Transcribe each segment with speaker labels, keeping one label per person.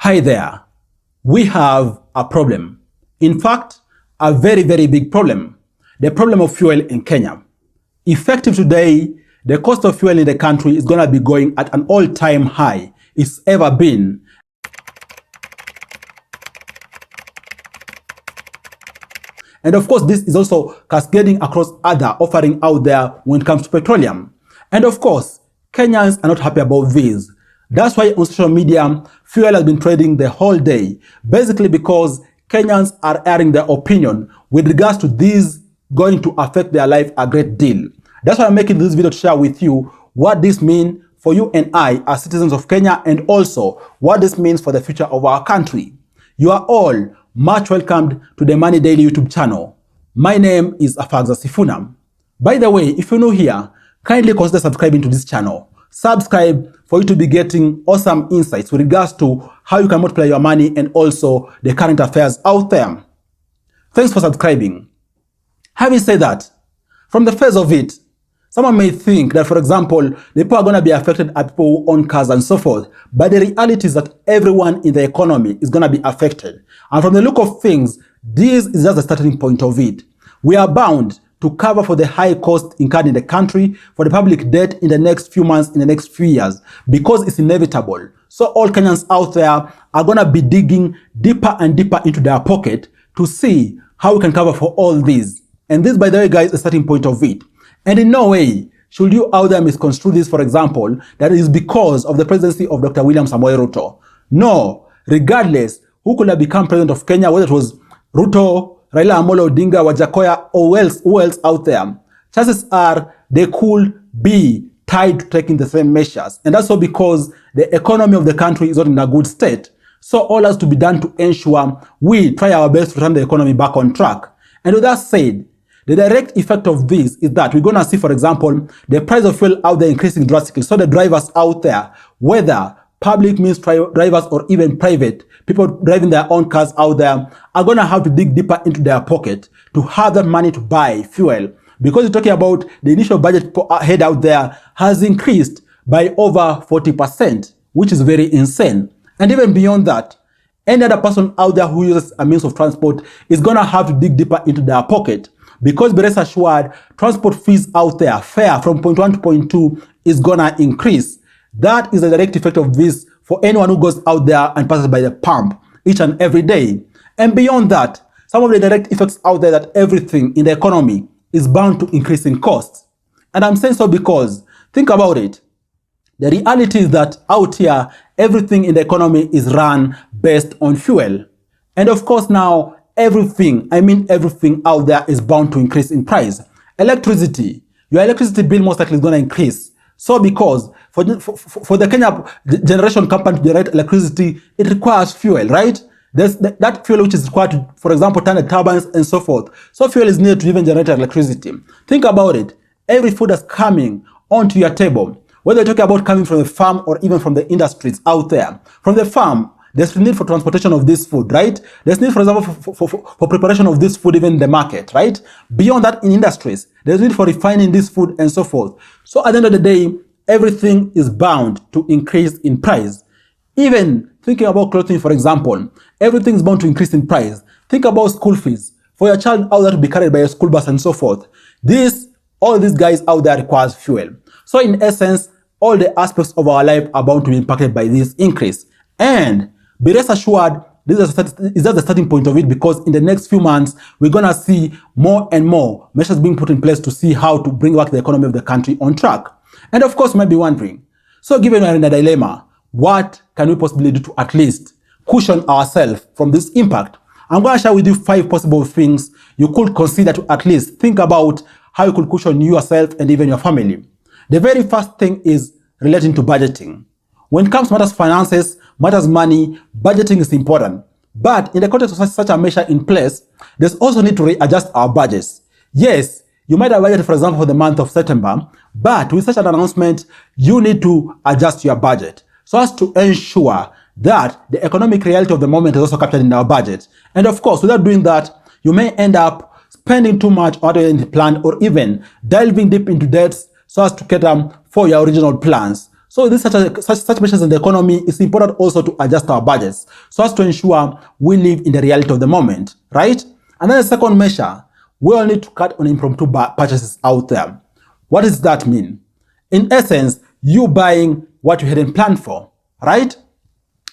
Speaker 1: Hi there. We have a problem. In fact, a very, very big problem. The problem of fuel in Kenya. Effective today, the cost of fuel in the country is going to be going at an all-time high it's ever been. And of course, this is also cascading across other offering out there when it comes to petroleum. And of course, Kenyans are not happy about this. That's why on social media, fuel has been trading the whole day, basically because Kenyans are airing their opinion with regards to this going to affect their life a great deal. That's why I'm making this video to share with you what this means for you and I as citizens of Kenya, and also what this means for the future of our country. You are all much welcomed to the Money Daily YouTube channel. My name is Afagza Sifuna. By the way, if you're new here, kindly consider subscribing to this channel. Subscribe for you to be getting awesome insights with regards to how you can multiply your money and also the current affairs out there. Thanks for subscribing. Having said that, from the face of it, someone may think that, for example, the people are going to be affected are people who own cars and so forth. But the reality is that everyone in the economy is going to be affected. And from the look of things, this is just the starting point of it. We are bound to cover for the high cost incurred in the country, for the public debt in the next few months, in the next few years, because it's inevitable. So all Kenyans out there are going to be digging deeper and deeper into their pocket to see how we can cover for all this. And this, by the way, guys, is the starting point of it. And in no way should you out there misconstrue this, for example, that it is because of the presidency of Dr. William Samoei Ruto. No, regardless who could have become president of Kenya, whether it was Ruto, Raila Amolo Odinga, Wajakoya, or who else out there, chances are they could be tied to taking the same measures. And that's all because the economy of the country is not in a good state. So all has to be done to ensure we try our best to turn the economy back on track. And with that said, the direct effect of this is that we're going to see, for example, the price of fuel out there increasing drastically. So the drivers out there, whether public means drivers or even private, people driving their own cars out there, are going to have to dig deeper into their pocket to have that money to buy fuel. Because you're talking about the initial budget per head out there has increased by over 40%, which is very insane. And even beyond that, any other person out there who uses a means of transport is going to have to dig deeper into their pocket. Because be rest assured, transport fees out there, fare from point 1 to point 2 is going to increase. That is a direct effect of this for anyone who goes out there and passes by the pump each and every day. And beyond that, some of the direct effects out there that everything in the economy is bound to increase in costs. And I'm saying so because, think about it, the reality is that out here, everything in the economy is run based on fuel. And of course now, everything, I mean everything out there is bound to increase in price. Electricity, your electricity bill most likely is going to increase. So because for the Kenya generation company to generate electricity, it requires fuel, right? There's that fuel which is required to, for example, turn the turbines and so forth. So fuel is needed to even generate electricity. Think about it. Every food that's coming onto your table, whether you're talking about coming from the farm or even from the industries out there, from the farm, there's the need for transportation of this food, right? There's need, for example, for preparation of this food even in the market, right? Beyond that, in industries, there's need for refining this food and so forth. So at the end of the day, everything is bound to increase in price. Even thinking about clothing, for example, everything is bound to increase in price. Think about school fees for your child out there to be carried by a school bus and so forth. All these guys out there requires fuel. So in essence, all the aspects of our life are bound to be impacted by this increase. And be rest assured, this is just the starting point of it, because in the next few months, we're going to see more and more measures being put in place to see how to bring back the economy of the country on track. And of course, you might be wondering, so given we're in a dilemma, what can we possibly do to at least cushion ourselves from this impact? I'm going to share with you 5 possible things you could consider to at least think about how you could cushion yourself and even your family. The very first thing is relating to budgeting. When it comes to matters finances, matters money, budgeting is important. But in the context of such a measure in place, there's also need to readjust our budgets. Yes, you might have budgeted, for example, for the month of September, but with such an announcement, you need to adjust your budget so as to ensure that the economic reality of the moment is also captured in our budget. And of course, without doing that, you may end up spending too much on the plan or even delving deep into debts so as to cater for your original plans. So this such measures in the economy, it's important also to adjust our budgets so as to ensure we live in the reality of the moment, right? And then the second measure, we all need to cut on impromptu purchases out there. What does that mean? In essence, you buying what you hadn't planned for, right?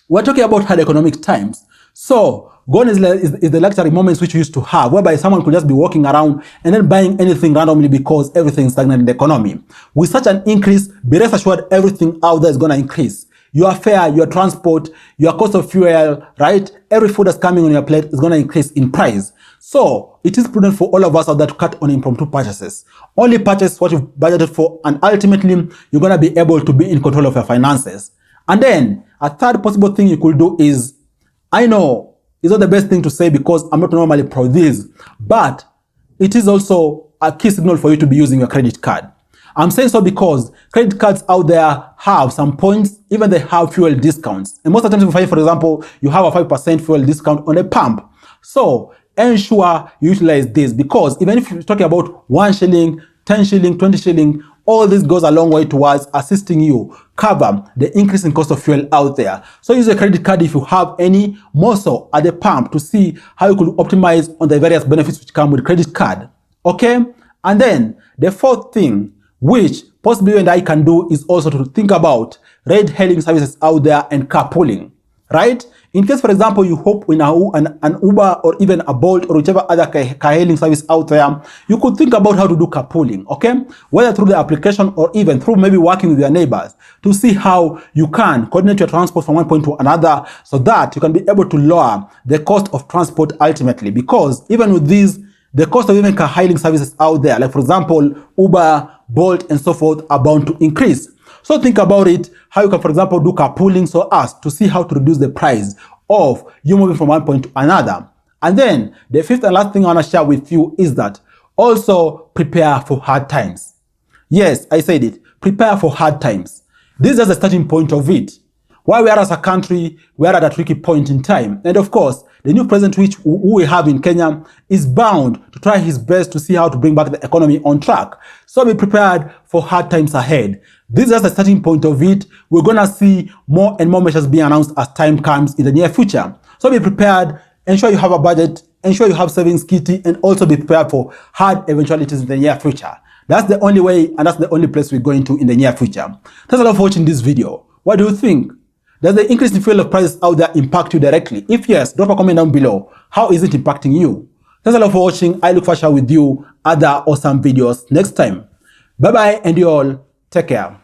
Speaker 1: We're talking about hard economic times. So gone is the luxury moments which you used to have, whereby someone could just be walking around and then buying anything randomly because everything is stagnant in the economy. With such an increase, be rest assured everything out there is going to increase. Your fare, your transport, your cost of fuel, right? Every food that's coming on your plate is going to increase in price. So it is prudent for all of us out there to cut on impromptu purchases. Only purchase what you've budgeted for, and ultimately you're going to be able to be in control of your finances. And then a third possible thing you could do is, I know it's not the best thing to say because I'm not normally pro this, but it is also a key signal for you to be using your credit card. I'm saying so because credit cards out there have some points, even they have fuel discounts. And most of the times you find, for example, you have a 5% fuel discount on a pump. So ensure you utilize this, because even if you're talking about 1 shilling, 10 shilling, 20 shilling, all this goes a long way towards assisting you cover the increase in cost of fuel out there. So use a credit card if you have any, more so at the pump, to see how you could optimize on the various benefits which come with credit card. Okay? And then the fourth thing, which possibly you and I can do, is also to think about ride-hailing services out there and carpooling, right? In case, for example, you hope in an Uber or even a Bolt or whichever other car-hailing service out there, you could think about how to do carpooling, okay? Whether through the application or even through maybe working with your neighbors to see how you can coordinate your transport from one point to another so that you can be able to lower the cost of transport ultimately. Because even with these, the cost of even car-hailing services out there, like for example, Uber, Bolt, and so forth, are bound to increase. So think about it, how you can, for example, do carpooling so as to see how to reduce the price of you moving from one point to another. And then the fifth and last thing I want to share with you is that also prepare for hard times. Yes, I said it. Prepare for hard times. This is just the starting point of it. While we are as a country, we are at a tricky point in time. And of course, the new president who we have in Kenya is bound to try his best to see how to bring back the economy on track. So be prepared for hard times ahead. This is just the starting point of it. We're going to see more and more measures being announced as time comes in the near future. So be prepared, ensure you have a budget, ensure you have savings kitty, and also be prepared for hard eventualities in the near future. That's the only way, and that's the only place we're going to in the near future. Thanks a lot for watching this video. What do you think? Does the increase in fuel prices out there impact you directly? If yes, drop a comment down below. How is it impacting you? Thanks a lot for watching. I look forward to share with you other awesome videos next time. Bye bye, and you all take care.